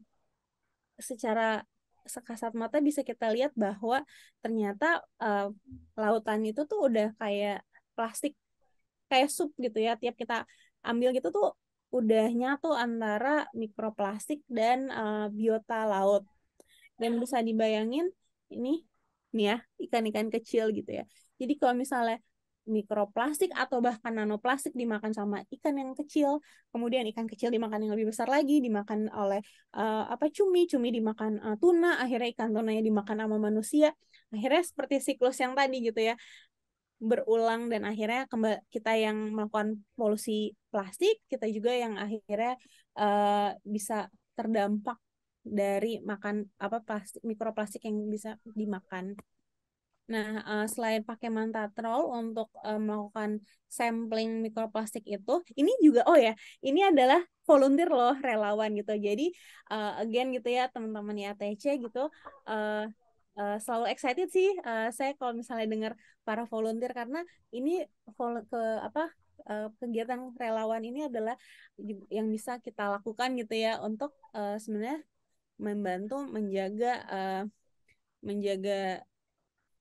secara sekasat mata bisa kita lihat bahwa ternyata lautan itu tuh udah kayak plastik, kayak sup gitu ya. Tiap kita ambil gitu tuh udah nyatu antara mikroplastik dan biota laut. Dan bisa dibayangin ini nih ya, ikan-ikan kecil gitu ya. Jadi kalau misalnya mikroplastik atau bahkan nanoplastik dimakan sama ikan yang kecil, kemudian ikan kecil dimakan yang lebih besar lagi, dimakan oleh cumi dimakan tuna, akhirnya ikan tunanya dimakan sama manusia. Akhirnya seperti siklus yang tadi gitu ya, berulang dan akhirnya kita yang melakukan polusi plastik, kita juga yang akhirnya bisa terdampak dari makan mikroplastik yang bisa dimakan. Nah, selain pakai Mantatrol untuk melakukan sampling mikroplastik itu, ini juga ya, ini adalah volunteer loh, relawan gitu. Jadi again gitu ya teman-teman ya ATC gitu, uh, selalu excited sih saya kalau misalnya dengar para volunteer karena ini ke apa kegiatan relawan ini adalah yang bisa kita lakukan gitu ya untuk sebenarnya membantu menjaga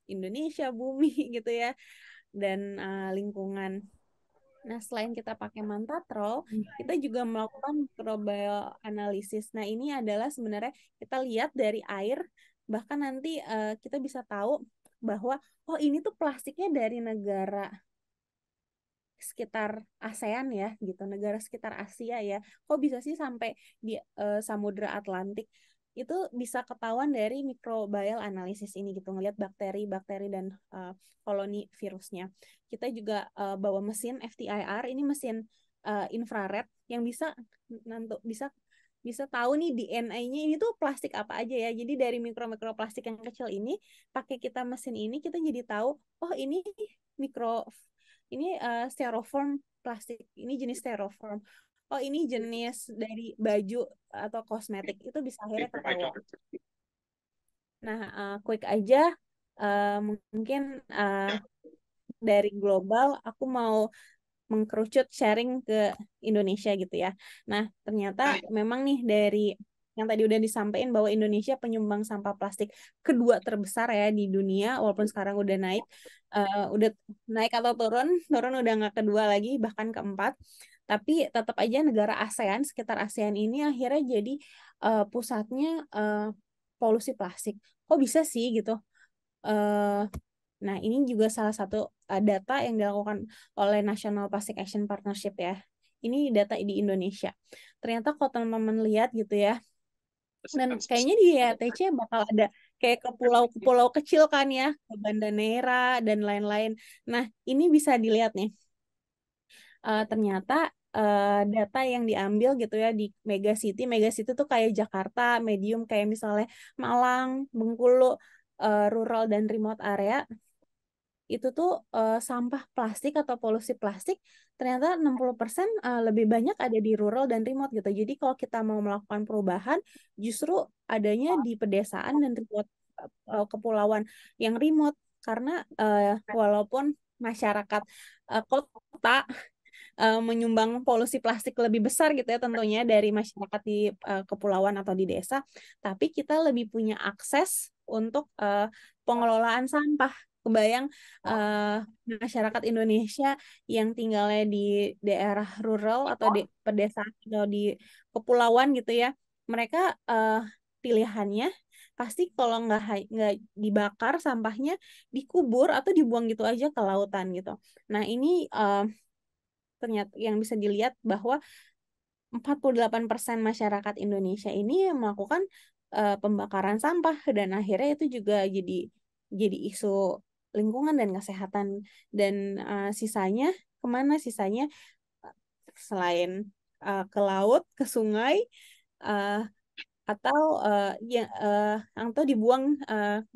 Indonesia, bumi gitu ya, dan lingkungan. Nah, selain kita pakai Mantatrol, kita juga melakukan microbial analysis. Nah, ini adalah sebenarnya kita lihat dari air, bahkan nanti kita bisa tahu bahwa oh ini tuh plastiknya dari negara sekitar ASEAN ya gitu, negara sekitar Asia ya. Kok bisa sih sampai di Samudra Atlantik? Itu bisa ketahuan dari microbial analysis ini gitu, ngelihat bakteri-bakteri dan koloni virusnya. Kita juga bawa mesin FTIR, ini mesin infrared yang bisa nanti bisa tahu nih DNA-nya ini tuh plastik apa aja ya. Jadi dari mikroplastik yang kecil ini, pakai kita mesin ini kita jadi tahu, oh mikro ini styrofoam plastik, ini jenis styrofoam. Oh ini jenis dari baju atau kosmetik, itu bisa akhirnya ketahuan. Nah, quick aja, mungkin dari global, aku mau mengkerucut sharing ke Indonesia gitu ya. Nah, ternyata memang nih dari yang tadi udah disampaikan bahwa Indonesia penyumbang sampah plastik kedua terbesar ya di dunia, walaupun sekarang udah naik atau turun udah nggak kedua lagi, bahkan keempat. Tapi tetap aja negara ASEAN, sekitar ASEAN ini akhirnya jadi pusatnya polusi plastik. Kok bisa sih gitu? Eh, Nah, ini juga salah satu data yang dilakukan oleh National Plastic Action Partnership ya. Ini data di Indonesia. Ternyata kalau teman-teman lihat gitu ya, dan kayaknya di ETC bakal ada kayak ke pulau-pulau kecil kan ya, ke Banda Neira dan lain-lain. Nah, ini bisa dilihat nih. Ternyata data yang diambil gitu ya di Mega City tuh kayak Jakarta, medium kayak misalnya Malang, Bengkulu, rural dan remote area itu tuh sampah plastik atau polusi plastik ternyata 60% lebih banyak ada di rural dan remote gitu. Jadi kalau kita mau melakukan perubahan justru adanya di pedesaan dan remote kepulauan yang remote karena walaupun masyarakat kota menyumbang polusi plastik lebih besar gitu ya tentunya dari masyarakat di kepulauan atau di desa, tapi kita lebih punya akses untuk pengelolaan sampah kebayang eh, masyarakat Indonesia yang tinggalnya di daerah rural atau di pedesaan atau di kepulauan gitu ya, mereka eh, pilihannya pasti kalau nggak dibakar sampahnya dikubur atau dibuang gitu aja ke lautan gitu. Nah ini ternyata yang bisa dilihat bahwa 48% masyarakat Indonesia ini melakukan pembakaran sampah dan akhirnya itu juga jadi isu lingkungan dan kesehatan dan sisanya kemana sisanya eh, selain ke laut, ke sungai eh, atau atau dibuang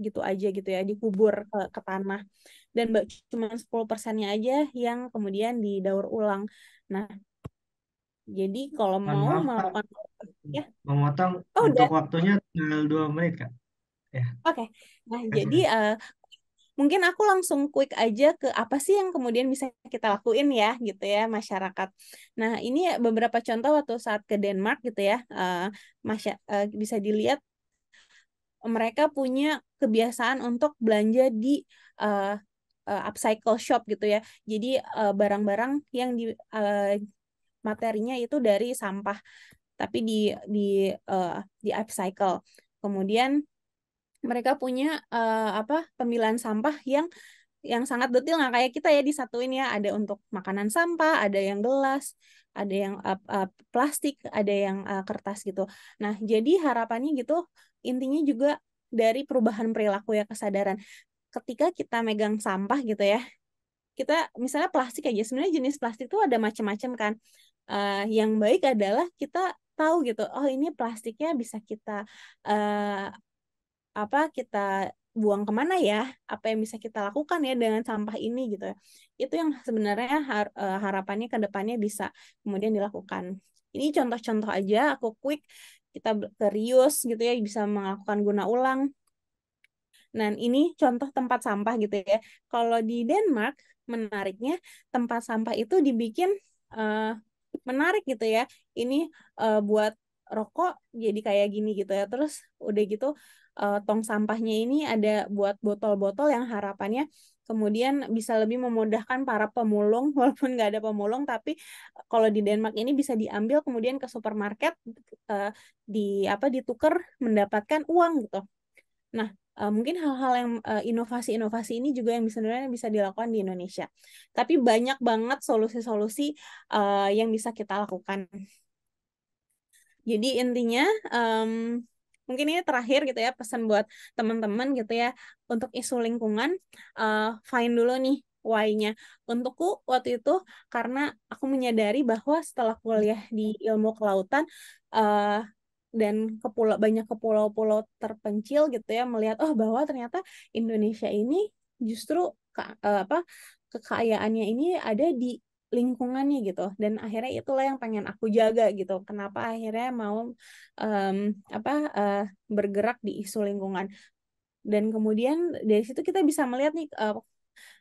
gitu aja gitu ya, dikubur ke tanah dan cuma 10%-nya aja yang kemudian didaur ulang. Nah, jadi kalau Mohon mau maaf Kak, melakukan ya, memotong oh untuk udah, waktunya tinggal 2 menit Kak. Ya, oke. Nah, kasih jadi Kak. mungkin aku langsung quick aja ke apa sih yang kemudian bisa kita lakuin ya, gitu ya, masyarakat. Nah, ini beberapa contoh waktu saat ke Denmark gitu ya, bisa dilihat mereka punya kebiasaan untuk belanja di uh, upcycle shop gitu ya. Jadi barang-barang yang materinya itu dari sampah, tapi di di upcycle. Kemudian mereka punya apa pemilihan sampah yang sangat detail nggak kayak kita ya disatuin ya ada untuk makanan sampah ada yang gelas ada yang plastik ada yang kertas gitu. Nah jadi harapannya gitu intinya juga dari perubahan perilaku ya kesadaran ketika kita megang sampah gitu ya kita misalnya plastik aja sebenarnya jenis plastik itu ada macam-macam kan. Yang baik adalah kita tahu gitu oh ini plastiknya bisa kita eh, apa kita buang kemana ya apa yang bisa kita lakukan ya dengan sampah ini gitu ya itu yang sebenarnya harapannya ke depannya bisa kemudian dilakukan. Ini contoh-contoh aja aku quick kita ke reuse gitu ya bisa melakukan guna ulang. Nah, ini contoh tempat sampah gitu ya. Kalau di Denmark, menariknya tempat sampah itu dibikin eh, menarik gitu ya. Ini buat rokok jadi kayak gini gitu ya. Terus udah gitu tong sampahnya ini ada buat botol-botol yang harapannya kemudian bisa lebih memudahkan para pemulung walaupun nggak ada pemulung tapi kalau di Denmark ini bisa diambil kemudian ke supermarket eh, di apa ditukar mendapatkan uang gitu. Nah, mungkin hal-hal yang inovasi-inovasi ini juga yang sebenarnya bisa dilakukan di Indonesia. Tapi banyak banget solusi-solusi yang bisa kita lakukan. Jadi intinya em, mungkin ini terakhir gitu ya pesan buat teman-teman gitu ya untuk isu lingkungan find dulu nih why-nya. Untukku waktu itu karena aku menyadari bahwa setelah kuliah di ilmu kelautan eh, dan banyak ke pulau-pulau terpencil gitu ya melihat oh bahwa ternyata Indonesia ini justru apa kekayaannya ini ada di lingkungannya gitu dan akhirnya itulah yang pengen aku jaga gitu kenapa akhirnya mau em, apa bergerak di isu lingkungan dan kemudian dari situ kita bisa melihat nih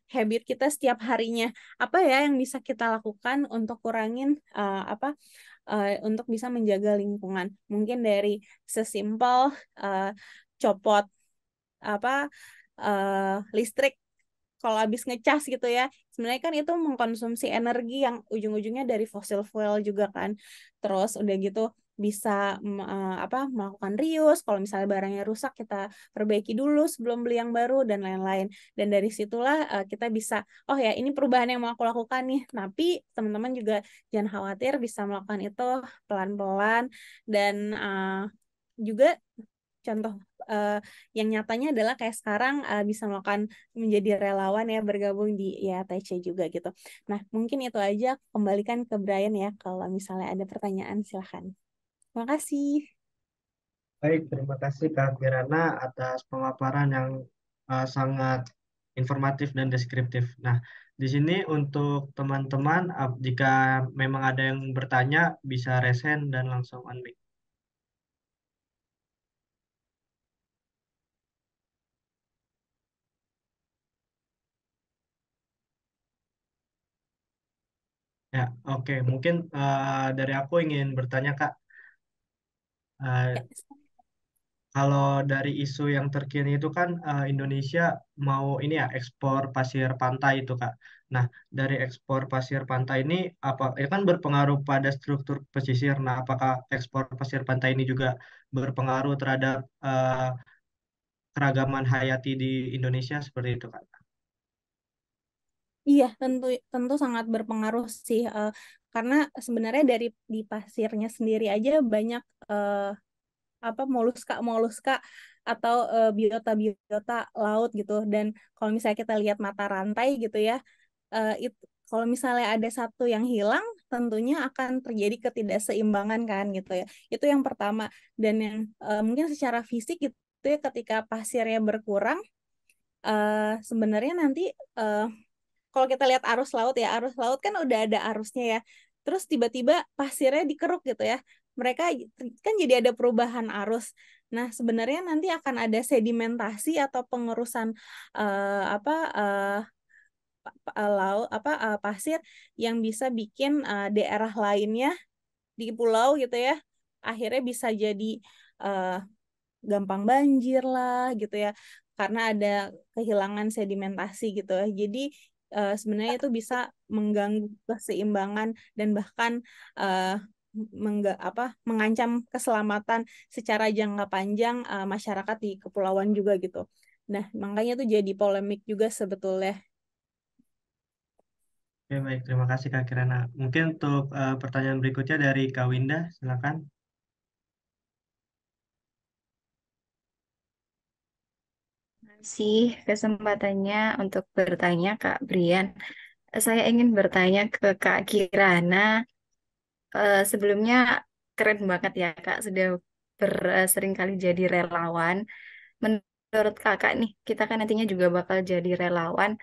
habit kita setiap harinya apa ya yang bisa kita lakukan untuk kurangin untuk bisa menjaga lingkungan mungkin dari sesimpel eh, copot apa listrik kalau habis ngecas gitu ya. Sebenarnya kan itu mengkonsumsi energi yang ujung-ujungnya dari fossil fuel juga kan. Terus udah gitu bisa melakukan reuse. Kalau misalnya barangnya rusak kita perbaiki dulu sebelum beli yang baru dan lain-lain. Dan dari situlah kita bisa, oh ya ini perubahan yang mau aku lakukan nih. Tapi teman-teman juga jangan khawatir bisa melakukan itu pelan-pelan dan juga contoh eh, yang nyatanya adalah kayak sekarang bisa melakukan menjadi relawan ya bergabung di IATC juga gitu. Nah, mungkin itu aja kembalikan ke Brian ya kalau misalnya ada pertanyaan silahkan. Terima kasih. Baik, terima kasih Kak Kirana atas pemaparan yang sangat informatif dan deskriptif. Nah, di sini untuk teman-teman, jika memang ada yang bertanya, bisa resen dan langsung unmute. Ya, oke. Mungkin dari aku ingin bertanya, Kak. Ya, Eh, kalau dari isu yang terkini itu kan Indonesia mau ini ya ekspor pasir pantai itu Kak. Nah, dari ekspor pasir pantai ini apa itu kan berpengaruh pada struktur pesisir. Nah, apakah ekspor pasir pantai ini juga berpengaruh terhadap keragaman hayati di Indonesia seperti itu Kak? Iya, tentu tentu sangat berpengaruh sih, karena sebenarnya dari di pasirnya sendiri aja banyak apa moluska atau biota-biota laut gitu. Dan kalau misalnya kita lihat mata rantai gitu ya, itu kalau misalnya ada satu yang hilang, tentunya akan terjadi ketidakseimbangan kan gitu ya. Itu yang pertama. Dan yang mungkin secara fisik gitu ya, ketika pasirnya berkurang, sebenarnya nanti eh, kalau kita lihat arus laut ya, arus laut kan udah ada arusnya ya. Terus tiba-tiba pasirnya dikeruk gitu ya. Mereka kan jadi ada perubahan arus. Nah, sebenarnya nanti akan ada sedimentasi atau pengerusan apa laut apa pasir yang bisa bikin daerah lainnya di pulau gitu ya. Akhirnya bisa jadi eh, gampang banjir lah gitu ya, karena ada kehilangan sedimentasi gitu ya. Jadi sebenarnya itu bisa mengganggu keseimbangan dan bahkan eh, mengancam keselamatan secara jangka panjang masyarakat di kepulauan juga gitu. Nah, makanya itu jadi polemik juga sebetulnya. Oke, baik. Terima kasih Kak Kirana. Mungkin untuk pertanyaan berikutnya dari Kak Winda, silakan. Sih kesempatannya untuk bertanya Kak Brian. Saya ingin bertanya ke Kak Kirana. Sebelumnya keren banget ya Kak sudah sering kali jadi relawan. Menurut Kakak nih, kita kan nantinya juga bakal jadi relawan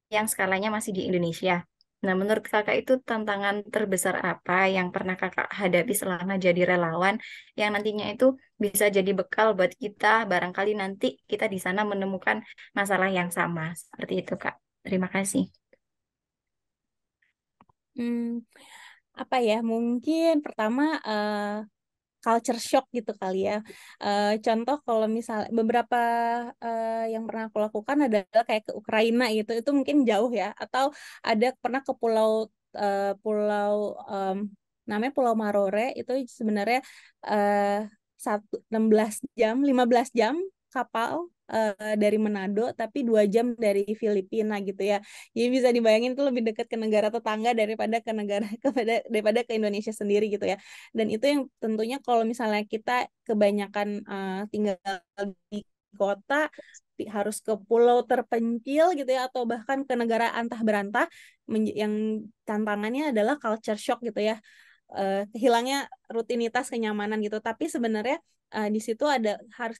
yang skalanya masih di Indonesia. Nah, menurut Kakak itu tantangan terbesar apa yang pernah Kakak hadapi selama jadi relawan yang nantinya itu bisa jadi bekal buat kita barangkali nanti kita di sana menemukan masalah yang sama. Seperti itu, Kak. Terima kasih. Hmm, apa ya? Mungkin pertama culture shock gitu kali ya. Contoh kalau misal beberapa yang pernah aku lakukan adalah kayak ke Ukraina gitu, itu mungkin jauh ya. Atau ada pernah ke pulau namanya Pulau Marore, itu sebenarnya eh, 16 jam, 15 jam kapal dari Manado, tapi 2 jam dari Filipina gitu ya. Jadi bisa dibayangin itu lebih dekat ke negara tetangga daripada ke negara daripada ke Indonesia sendiri gitu ya. Dan itu yang tentunya kalau misalnya kita kebanyakan tinggal di kota, harus ke pulau terpencil gitu ya, atau bahkan ke negara antah berantah, yang tantangannya adalah culture shock gitu ya, hilangnya rutinitas kenyamanan gitu. Tapi sebenarnya di situ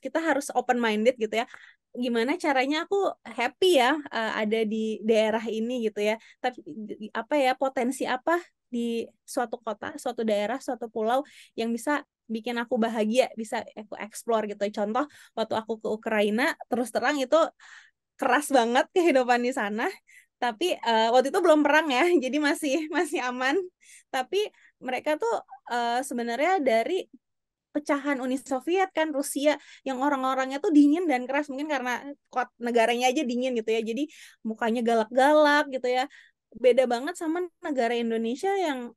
kita harus open minded gitu ya. Gimana caranya aku happy ya ada di daerah ini gitu ya. Tapi apa ya, potensi apa di suatu kota, suatu daerah, suatu pulau yang bisa bikin aku bahagia, bisa aku explore gitu. Contoh waktu aku ke Ukraina, terus terang itu keras banget kehidupan di sana. Tapi waktu itu belum perang ya, jadi masih masih aman. Tapi mereka tuh sebenarnya dari pecahan Uni Soviet kan, Rusia, yang orang-orangnya tuh dingin dan keras, mungkin karena negaranya aja dingin gitu ya, jadi mukanya galak-galak gitu ya. Beda banget sama negara Indonesia yang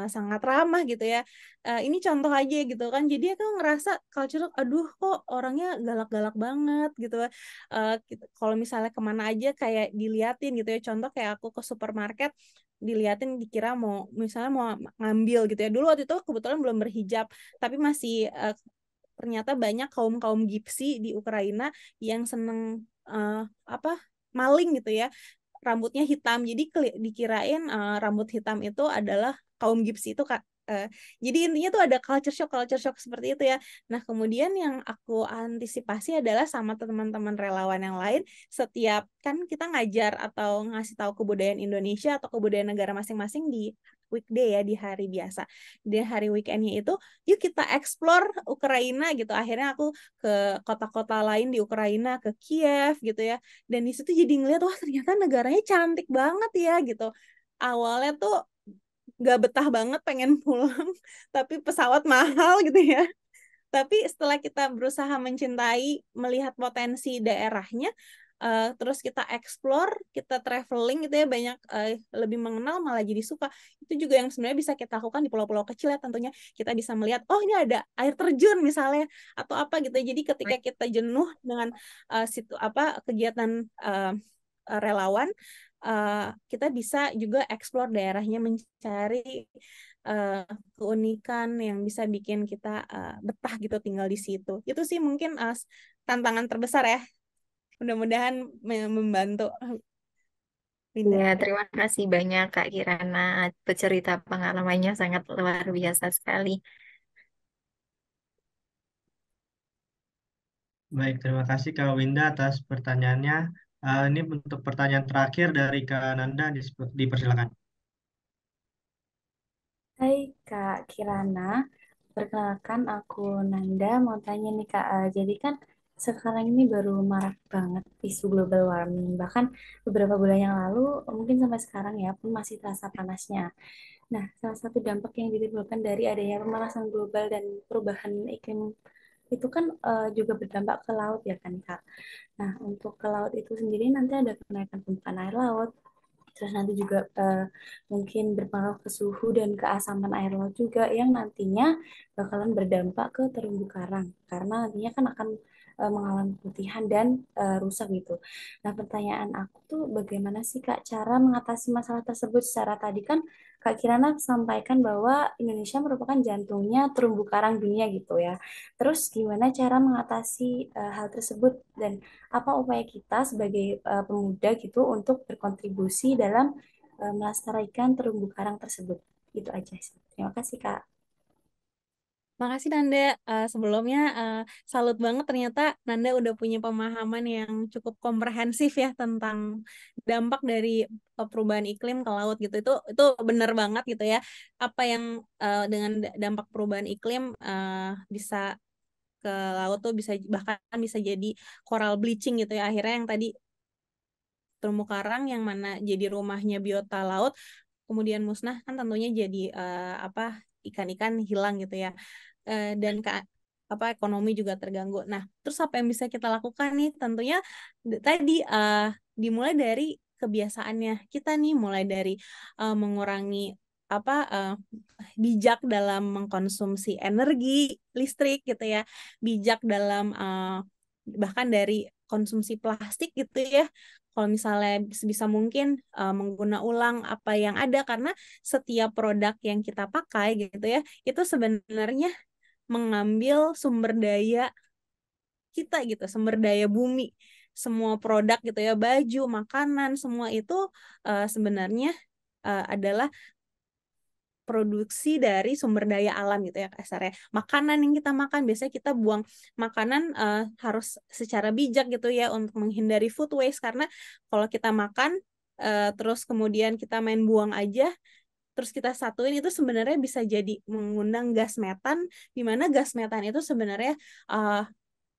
sangat ramah gitu ya. Ini contoh aja gitu kan, jadi aku ngerasa culture, aduh kok orangnya galak-galak banget gitu. Kalau misalnya kemana aja kayak diliatin gitu ya, contoh kayak aku ke supermarket, diliatin, dikira mau misalnya mau ngambil gitu ya. Dulu waktu itu kebetulan belum berhijab, tapi masih ternyata banyak kaum kaum gipsi di Ukraina yang seneng apa maling gitu ya, rambutnya hitam, jadi dikirain rambut hitam itu adalah kaum gipsi itu Kak. Eh, jadi intinya tuh ada culture shock seperti itu ya. Nah, kemudian yang aku antisipasi adalah sama teman-teman relawan yang lain, setiap kan kita ngajar atau ngasih tahu kebudayaan Indonesia atau kebudayaan negara masing-masing di weekday ya, di hari biasa. Di hari weekendnya itu, yuk kita explore Ukraina gitu. Akhirnya aku ke kota-kota lain di Ukraina, ke Kiev gitu ya. Dan di situ jadi ngeliat, wah ternyata negaranya cantik banget ya gitu. Awalnya tuh gak betah banget pengen pulang, tapi pesawat mahal gitu ya. Tapi setelah kita berusaha mencintai, melihat potensi daerahnya, terus kita explore, kita traveling gitu ya, banyak lebih mengenal malah jadi suka. Itu juga yang sebenarnya bisa kita lakukan di pulau-pulau kecil ya tentunya. Kita bisa melihat, oh ini ada air terjun misalnya atau apa gitu. Jadi ketika kita jenuh dengan situ apa kegiatan relawan, kita bisa juga explore daerahnya, mencari keunikan yang bisa bikin kita betah gitu tinggal di situ. Itu sih mungkin tantangan terbesar ya. Mudah-mudahan membantu Linda. Ya, terima kasih banyak Kak Kirana. Bercerita pengalamannya sangat luar biasa sekali. Baik, terima kasih Kak Winda atas pertanyaannya. Ini untuk pertanyaan terakhir dari Kak Nanda, dipersilakan. Hai Kak Kirana, perkenalkan aku Nanda. Mau tanya nih Kak, jadi kan sekarang ini baru marak banget isu global warming. Bahkan beberapa bulan yang lalu, mungkin sampai sekarang ya pun masih terasa panasnya. Nah, salah satu dampak yang ditimbulkan dari adanya pemanasan global dan perubahan iklim itu kan juga berdampak ke laut ya kan Kak. Nah, untuk ke laut itu sendiri nanti ada kenaikan permukaan air laut, terus nanti juga mungkin berpengaruh ke suhu dan keasaman air laut juga yang nantinya bakalan berdampak ke terumbu karang karena nantinya kan akan mengalami pemutihan dan rusak gitu. Nah, pertanyaan aku tuh bagaimana sih Kak cara mengatasi masalah tersebut? Secara tadi kan Kak Kirana sampaikan bahwa Indonesia merupakan jantungnya terumbu karang dunia gitu ya. Terus gimana cara mengatasi hal tersebut dan apa upaya kita sebagai pemuda gitu untuk berkontribusi dalam melestarikan terumbu karang tersebut. Itu aja sih. Terima kasih, Kak. Makasih Nanda. Sebelumnya salut banget ternyata Nanda udah punya pemahaman yang cukup komprehensif ya tentang dampak dari perubahan iklim ke laut gitu. Itu benar banget gitu ya. Apa yang dengan dampak perubahan iklim bisa ke laut tuh bisa bahkan bisa jadi coral bleaching gitu ya. Akhirnya yang tadi terumbu karang yang mana jadi rumahnya biota laut kemudian musnah kan tentunya jadi apa ikan-ikan hilang gitu ya. Dan apa ekonomi juga terganggu. Nah, terus apa yang bisa kita lakukan nih? Tentunya tadi dimulai dari kebiasaannya kita nih, mulai dari mengurangi apa bijak dalam mengkonsumsi energi listrik gitu ya, bijak dalam bahkan dari konsumsi plastik gitu ya. Kalau misalnya sebisa mungkin mengguna ulang apa yang ada karena setiap produk yang kita pakai gitu ya, itu sebenarnya mengambil sumber daya kita gitu, sumber daya bumi. Semua produk gitu ya, baju, makanan, semua itu sebenarnya adalah produksi dari sumber daya alam gitu ya kasarnya. Makanan yang kita makan biasanya kita buang makanan harus secara bijak gitu ya untuk menghindari food waste karena kalau kita makan terus kemudian kita main buang aja terus kita satuin itu sebenarnya bisa jadi mengundang gas metan di mana gas metan itu sebenarnya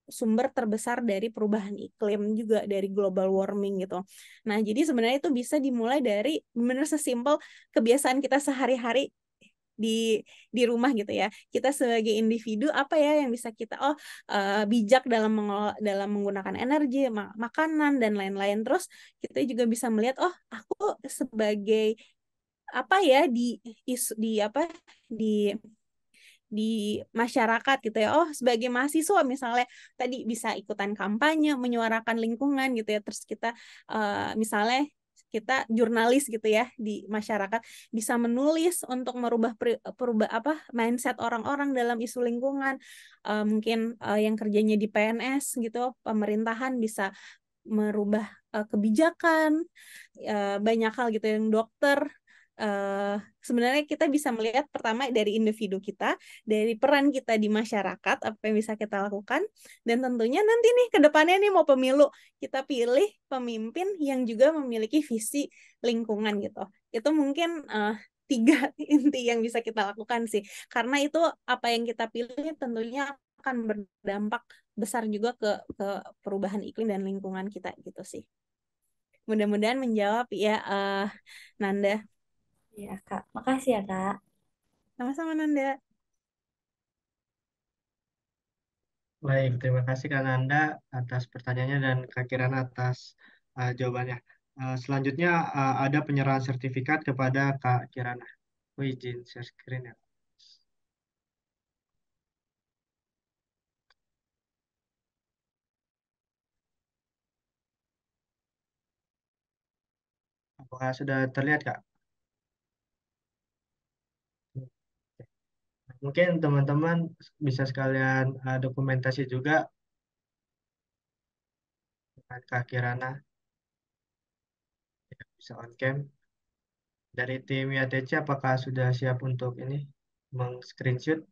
sumber terbesar dari perubahan iklim juga dari global warming gitu. Nah, jadi sebenarnya itu bisa dimulai dari benar sesimpel kebiasaan kita sehari-hari di rumah gitu ya. Kita sebagai individu apa ya yang bisa kita bijak dalam dalam menggunakan energi, makanan dan lain-lain. Terus kita juga bisa melihat aku sebagai apa ya di apa di masyarakat gitu ya. Oh, sebagai mahasiswa misalnya tadi bisa ikutan kampanye, menyuarakan lingkungan gitu ya. Terus kita misalnya kita jurnalis gitu ya di masyarakat bisa menulis untuk merubah perubah apa mindset orang-orang dalam isu lingkungan. Mungkin yang kerjanya di PNS gitu, pemerintahan bisa merubah kebijakan, banyak hal gitu yang dokter sebenarnya kita bisa melihat pertama dari individu kita, dari peran kita di masyarakat, apa yang bisa kita lakukan, dan tentunya nanti nih ke depannya nih mau pemilu, kita pilih pemimpin yang juga memiliki visi lingkungan gitu. Itu mungkin tiga inti yang bisa kita lakukan sih, karena itu apa yang kita pilih tentunya akan berdampak besar juga ke perubahan iklim dan lingkungan kita gitu sih. Mudah-mudahan menjawab ya Nanda. Ya, Kak. Makasih ya, Kak. Sama-sama Nanda. Baik, terima kasih Kak Nanda atas pertanyaannya dan Kak Kirana atas jawabannya. Selanjutnya ada penyerahan sertifikat kepada Kak Kirana. Oh, izin share screen ya. Apakah sudah terlihat Kak? Mungkin teman-teman bisa sekalian dokumentasi juga dengan Kak Kirana, ya, bisa on cam. Dari tim YTC apakah sudah siap untuk ini meng-screenshot?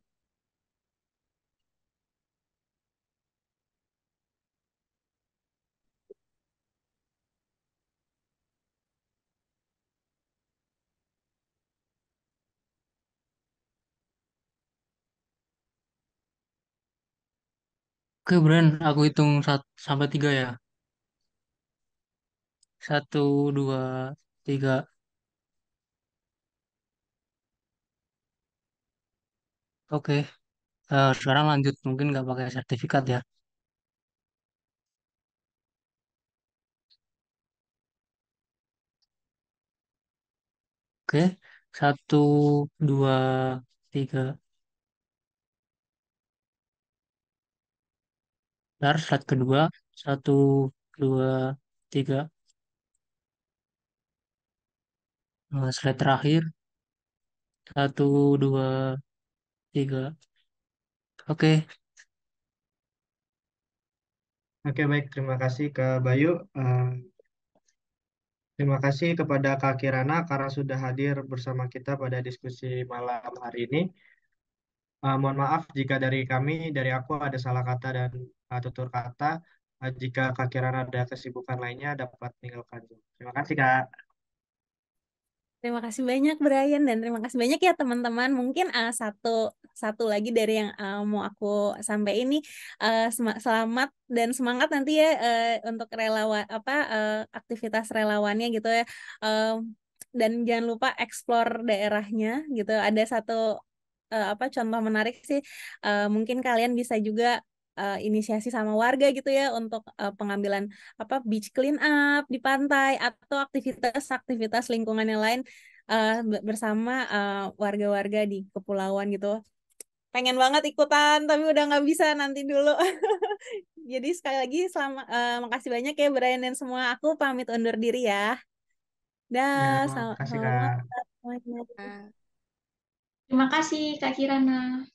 Oke, Bran, aku hitung 1 sampai 3 ya. 1, 2, 3. Oke, sekarang lanjut. Mungkin nggak pakai sertifikat ya. Oke, 1, 2, 3. Ntar slide kedua. 1, 2, 3. Slide terakhir. 1, 2, 3. Oke, Oke, baik. Terima kasih ke Bayu. Terima kasih kepada Kak Kirana karena sudah hadir bersama kita pada diskusi malam hari ini. Mohon maaf jika dari kami, dari aku ada salah kata dan tutur kata. Jika Kak Kirana ada kesibukan lainnya, dapat tinggalkan. Terima kasih, Kak. Terima kasih banyak Brian dan terima kasih banyak ya teman-teman. Mungkin satu satu lagi dari yang mau aku sampaikan ini, selamat dan semangat nanti ya untuk relawan apa aktivitas relawannya gitu ya. Dan jangan lupa explore daerahnya gitu. Ada satu apa contoh menarik sih, mungkin kalian bisa juga inisiasi sama warga gitu ya untuk pengambilan apa beach clean up di pantai atau aktivitas-aktivitas lingkungan yang lain bersama warga-warga di kepulauan gitu. Pengen banget ikutan tapi udah nggak bisa nanti dulu. Jadi sekali lagi makasih banyak ya Brian dan semua. Aku pamit undur diri ya. Ya, Dah, terima kasih, selamat Kak. malam semuanya. Nah, Terima kasih Kak Kirana.